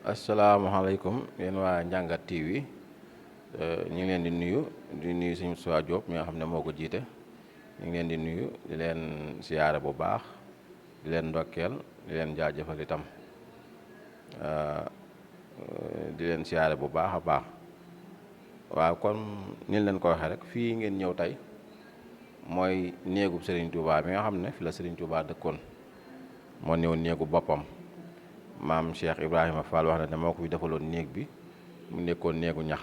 asalaamaaleykum yéen waa Njàngat TV ñu ngi leen di nuyu sëñ Moustapha Diop mi nga xam ne moo ko jiite ñu ngi leen di nuyu di leen siyaare bu baax di leen ndokkeel di leen jaajëfal itam di leen siyaare bu baax a baax waaw kon ni leen ko waxee rek fii ngeen ñëw tey mooy néegub Serigne Touba bi nga xam ne fi la Serigne Touba dëkkoon moo ñëw néegu boppam. maam Cheikh Ibrahima Fall wax na ne moo ko fi defaloon néeg bi mu nekkoon néegu ñax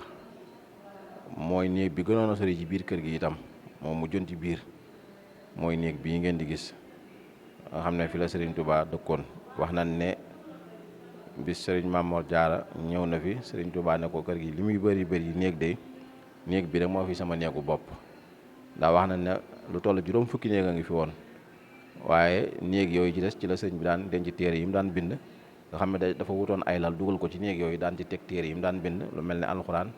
mooy néeg bi gënoon a sori ci biir kër gi itam moom mu jën ci biir mooy néeg bii ngeen di gis nga xam ne fi la Serigne Touba dëkkoon wax nañ ne bis Serigne Mamor Diarra ñëw na fi Serigne Touba ne ko kër gi li muy bëri bëri néeg bi rek moo fi sama néegu bopp ndax wax nañ ne lu toll juróom fukki néeg a ngi fi woon waaye néeg yooyu ci des ci la sëñ bi daan denc téere yi mu daan bind nga xam ne dafa wutoon ay lal dugal ko ci néeg yooyu daan ci teg téere yi mu daan bind lu mel ne alxuraan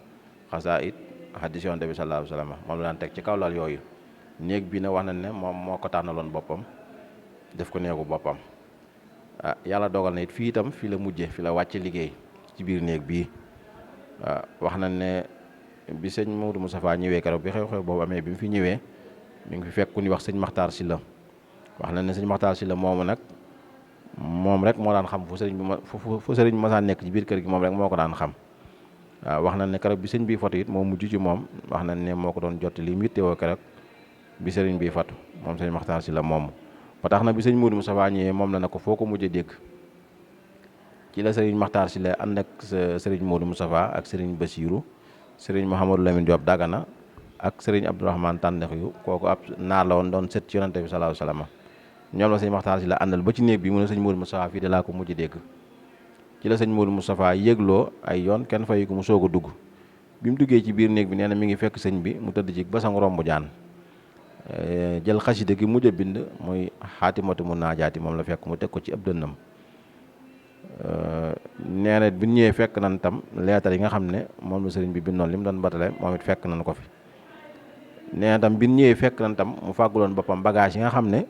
xasaayid hadiis Yonent bi sallallaahu alayhi wa sallam moom la daan teg ci kaw lal yooyu néeg bi nag wax nañ ne moom moo ko tànnaloon boppam def ko néegu boppam yàlla dogal na it fii itam fii la mujje fi la wàcce liggéey ci biir néeg bii wax nañ ne bi sëñ Modou Moustapha ñëwee keroog bi xew-xew boobu amee bi mu fi ñëwee mi ngi fi fekk ku ñuy wax sëñ Maxtaar Sylla wax nañ ne sëñ Maxtaar Sylla moomu nag moom rek moo daan xam fu sëriñ bi masaan nekk ci biir kër gi moom rek moo ko daan xam waaw wax nañ ne keroog bi sëñ bi fatu it moo mujj ci moom wax nañ ne moo ko doon jot li mu yittewoo keroog bi sëriñ bi fatu moom sëñ Maxtaar Sylla moomu ba tax na bi sëñ Modou Moustapha ñëwee moom la ne ko foo ko mujj a dégg ci la sëriñ Maxtaar Sylla ànd ak sëriñ Modou Moustapha ak sëriñ Bassirou sëriñ Mouhamadou Lamine Diop Dagana ak sëriñ Abdourahmane Tàndex yu kooku ab naar la woon doon sët ci Yonent bi sallallaahu alayhi wa sallam ñoom la sëñ Maxtaar Sylla àndal ba ci néeg bi mu ne sëñ Modou Moustapha fii de laa ko mujj dégg ci la sëñ Modou Moustapha yégloo ay yoon kenn fay ko mu soog a dugg bi mu duggee ci biir néeg bi nee na mi ngi fekk sëñ bi mu tëdd ci basang rombu jaan jël xasida gi mujj a bind muy xaatimatu mu naajaati moom la fekk mu teg ko ci ab dënnam nee na bi ñëwee fekk nañ tam leetar yi nga xam ne moom la sëriñ bi bindoon li mu doon batale moom it fekk nañ ko fi nee na tam bi ñëwee fekk nañ tam mu fàgguloon boppam bagage yi nga xam ne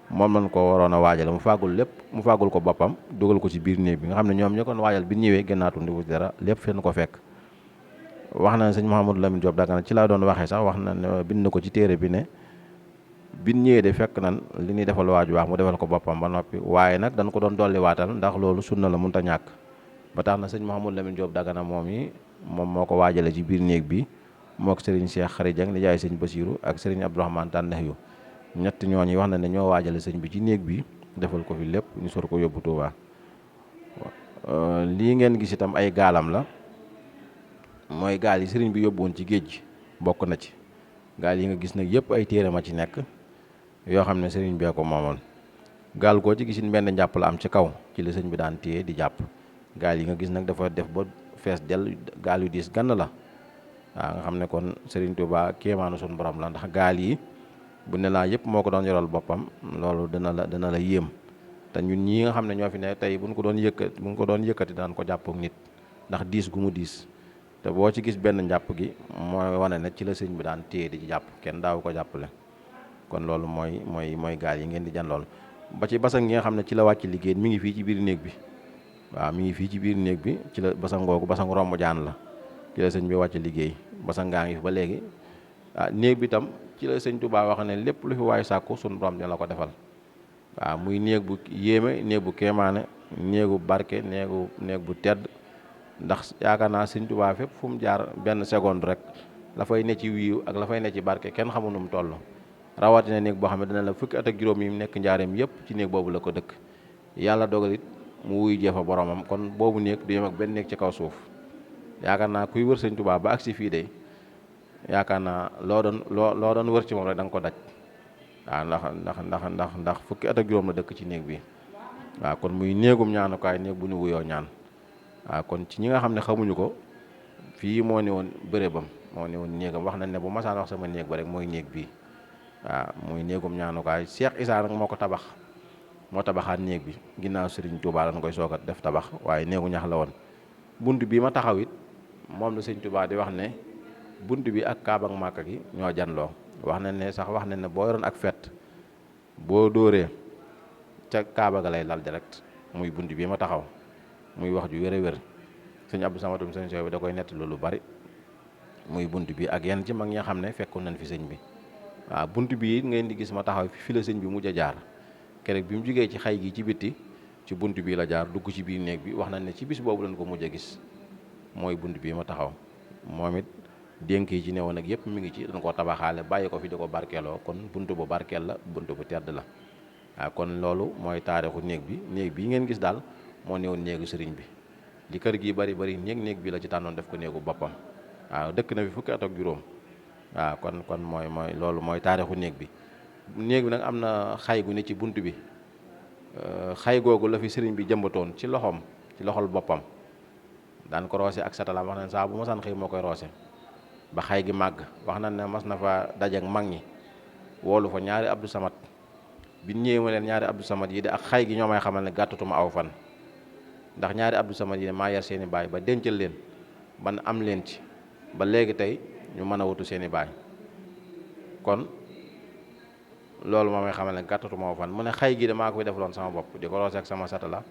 moom lañ ko waroon a waajal mu fàggul ko boppam dugal ko ci biir néeg bi nga xam ne ñoom ñoo ko waajal bi ñëwee gënnaatu ndi wuti dara lépp fenn ko fekk wax na ne sëñ Mouhamadou Lamine Diop Dagana ci laa doon waxee sax wax na ne bind na ko ci téere bi ne bi ñëwee de fekk nan li ñuy defal waaju wax mu defal ko boppam ba noppi waaye nag dañ ko doon dolli waatal ndax loolu sunna la mënut a ñàkk ba tax na sëñ Mouhamadou Lamine Diop Dagana moom moo ko waajale ci biir néeg bi moo ak Serigne Cheikh Khary Dieng di jaay sëñ Bassirou ak Serigne Abdourahmane Tàndex yu ñett ñooñu wax na ne ñoo waajale sëñ bi ci néeg bi defal ko fi lépp ñu sor ko yóbbu Tuubaa lii ngeen gis itam ay gaalam la mooy gaal yi sëriñ bi yóbbu woon ci géej gi bokk na ci gaal yi nga gis nag yëpp ay téere ma ci nekk yoo xam ne sëriñ bee ko moomoon gaal goo ci gisin benn njàpp la am ci kaw ci la sëñ bi daan téye di jàpp gaal yi nga gis nag dafa def ba fees del gaal yu diis gann la waaw nga xam ne kon sëriñ Tuubaa kéemaanu suñu borom la ndax gaal yi bu ne laa yëpp moo ko doon yoral boppam loolu dana la yéem te ñun ñii nga xam ne ñoo fi ne tey buñ ko doon yëkkati daan ko jàpp ak nit ndax diis gu mu diis te boo ci gis benn njàpp gi mooy wane ne ci la sëñ bi daan téye di ci jàpp kenn daaw ko jàppale kon loolu mooy gaal yi ngeen di jan loolu ba ci basang yi nga xam ne ci la wàcc liggéey mi ngi fii ci biir néeg bi waaw mi ngi fii ci biir néeg bi ci la basang googu basang romb jaan la ci la sëñ bi wàcc liggéey basang ngaa ngi fi ba léegi néeg bi tam ci la sëñ Touba wax ne lépp lu fi waay sàkku sunu borom dina la ko defal waaw muy néeg bu yéeme néeg bu kéemaane néegu barke néeg bu tedd ndax yaakaar naa sëñ Touba fépp fu mu jaar benn seconde rek la fay ne ci wiiw ak la fay ne ci barke kenn xamul nu mu toll rawatina néeg boo xam ne dina la fukki at ak juróom yi mu nekk njaareem yëpp ci néeg boobu la ko dëkk yàlla dogal it mu wuy jeefa boromam kon boobu néeg du yem ak benn néeg ci kaw suuf yaakaar naa kuy wër sëñ Touba ba agsi fii de yaakaar naa loo doon wër ci moom rek da nga ko daj waaw ndax fukki at ak juróom la dëkk ci néeg bi waaw kon muy néegum ñaanukaay néeg bu ñu wuyoo ñaan waaw kon ci ñi nga xam ne xamuñu ko fii moo ne woon bërébam moo ne woon néegam wax nañ ne bu masaan wax sama néeg ba rek mooy néeg bii waaw muy néegum ñaanukaay Cheikh Issa nag moo tabaxaat néeg bi ginnaaw Serigne Touba lañ koy soog a def tabax waaye néegu ñax la woon bunt bii ma taxaw it moom la Serigne Touba di wax ne bunt bi ak Kaaba ak Màkka gi ñoo janloo wax nañ ne boo yoroon ak fet boo dóoree ca Kaaba ga lay lal direct muy bunt bii ma taxaw muy wax ju wér wér sëñ Abdou Samatum sëñ Sow bi da koy nett lu bari muy bunt bi ak yenn ci mag ñi nga xam ne fekkoon nañ fi sëñ bi waaw bunt bi ngeen di gis ma taxaw fi la sëñ bi mujj a jaar keroog bi mu jógee ci xay gi ci bitti ci bunt bi la jaar dugg ci biir néeg bi wax nañ ne ci bis boobu lañ ko mujj a gis mooy bunt bi ma taxaw moom it dénk yi ci newoon ak yëpp mi ngi ci dañ koo tabaxaale bàyyi ko fi di ko barkeeloo kon bunt bu barkeel la bunt bu tedd la waaw kon loolu mooy taarixu néeg bi ngeen gis daal moo newoon néegu sëriñ bi li kër gi bari néeg bi la ci tànnoon def ko néegu boppam waaw dëkk na fi fukki at ak juróom waaw kon mooy loolu mooy taarixu néeg bi nag am na xay gu ne ci bunt bi xay googu la fi sëriñ bi jëmbatoon ci loxol boppam daan ko roose ak satalaam wax nañ saa bu ma san xëy moo koy roose ba xay gi màgg wax nañ ne mas na fa dajeek mag ñi woolu fa ñaari Abdou Samad bi ñëwee ma leen ñaari Abdou Samad yi de ak xay gi ñoo may xamal ne gàttatuma aw fan ndax ñaari Abdou Samad yi ne maa yar seeni baay ba dencal leen ban am leen ci ba léegi tey ñu mën a wutu seeni baay kon loolu moo may xamal ne gàttatuma aw fan mu ne xay gi de maa ko fi defaloon sama bopp di ko roose ak sama satala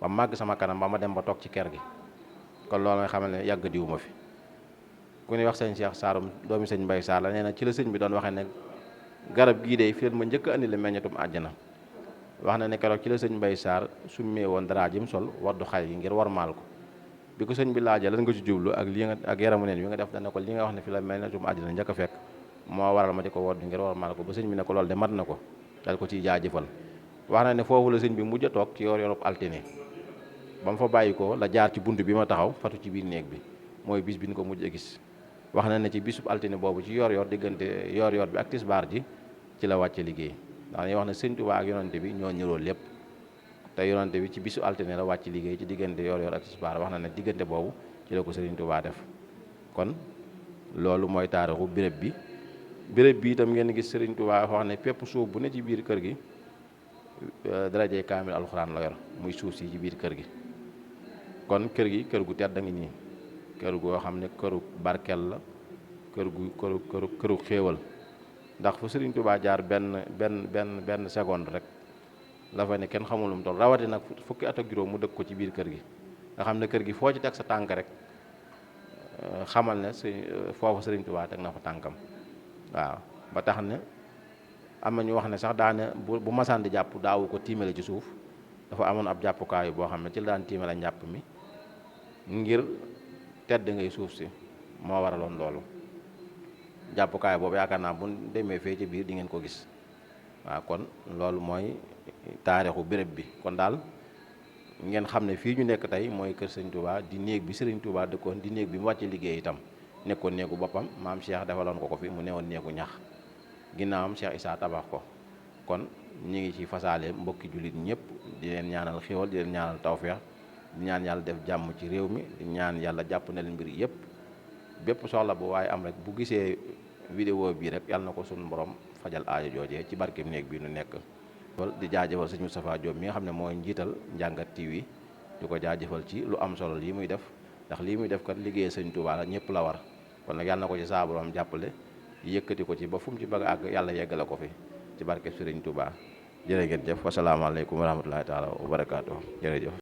ba màgg sama kanam ba ma dem ba toog ci ker gi kon loolu may xamal ne yàgg diwuma fi ku ñuy wax sëñ Cheikh Saarum doomi sëñ Mbay Saar la nee na ci la sëñ bi doon waxee ne garab gii de fi ma njëkk andi la meññatum àjjana wax na ne keroog ci la sëñ Mbay Saar summee woon dara jim sol waddu xay gi ngir warmaal ko bi ko sëñ bi laajee lan nga ci jublu ak li nga ak yaramu neen wi nga def dana ko li nga wax ne fi la meññatum àjjana njëkk a fekk moo waral ma di ko waddu ngir warmaal ko ba sëñ bi ne ko loolu de mat na ko dal ko ciy jaajëfal wax na ne foofu la sëñ bi mujj a toog ci yorub altine ba mu fa bàyyi ko la jaar ci bunt bi ma taxaw fatu ci biir néeg bi mooy bis bi ñu ko mujj a gis wax na ne ci bisub altine boobu ci yor diggante yor bi ak tisbaar ji ci la wàcce liggéey ndax dañuy wax ne sëñ Tuubaa ak yonante bi ñoo ñëroo lépp te yonante bi ci bisu altine la wàcc liggéey ci diggante yor ak tisbaar wax na ne diggante boobu ci la ko sëriñ Tuubaa def kon loolu mooy taarixu béréb bi itam ngeen gis sëriñ Tuubaa wax ne pépp suuf bu ne ci biir kër gi darajey kaamil alxuraan la yor muy suuf si ci biir kër gi kon kër gi kër gu tedd a ngi nii kër goo xam ne këru barkel la këru xéewal ndax fu Sëriñ Tuubaa jaar benn seconde rek la fa ne kenn xamul lu mu toll rawati nag fukki at ak juróom mu dëkk ko ci biir kër gi nga xam ne kër gi foo ci teg sa tànk rek xamal ne foofu Sëriñ Tuubaa teg na fa tànkam waaw ba tax ne am na ñu wax ne sax daane bu masaan di jàpp daawu ko tiimale ci suuf dafa amoon ab jàppukaayu boo xam ne ci la daan tiimale njàpp mi ngir tedd ngay suuf si moo waraloon loolu jàppukaay boobu yaakaar naa bu demee fee ci biir di ngeen ko gis waaw kon loolu mooy taarixu béréb bi kon daal ngeen xam ne fii ñu nekk tey mooy kër Sëriñ Touba di néeg bi Sëriñ Touba dëkkoon di néeg bi mu wàcce liggéey itam nekkoon néegu boppam maam Cheikh defaloon ko fi mu newoon néegu ñax ginnaawam Cheikh Issa tabax ko kon ñu ngi ci fasaale mbokki jullit ñëpp di leen ñaanal xéwal di leen ñaanal tawfeex di ñaan yàlla def jàmm ci réew mi di ñaan yàlla jàpp na leen mbir yëpp bépp soxla bu waaye am rek bu gisee vidéo bii rek yàlla na ko suñu borom fajal aajo joojee ci barkeem néeg bi nu nekk. di jaajëfal sëñ Moustapha Diop mi nga xam ne mooy njiital Njàngat TV di ko jaajëfal ci lu am solo lii muy def ndax lii muy def kat liggéey sëñ Touba la ñëpp la war kon nag yàlla na ko ci saa borom jàppale yëkkati ko ci ba fu mu ci bëgg a àgg yàlla yeggale ko fi ci barke Sëriñ Touba jërë ngeen jëf wasalaamaaleykum wa rahmatulahi taala wa barakaatu jërëjëf.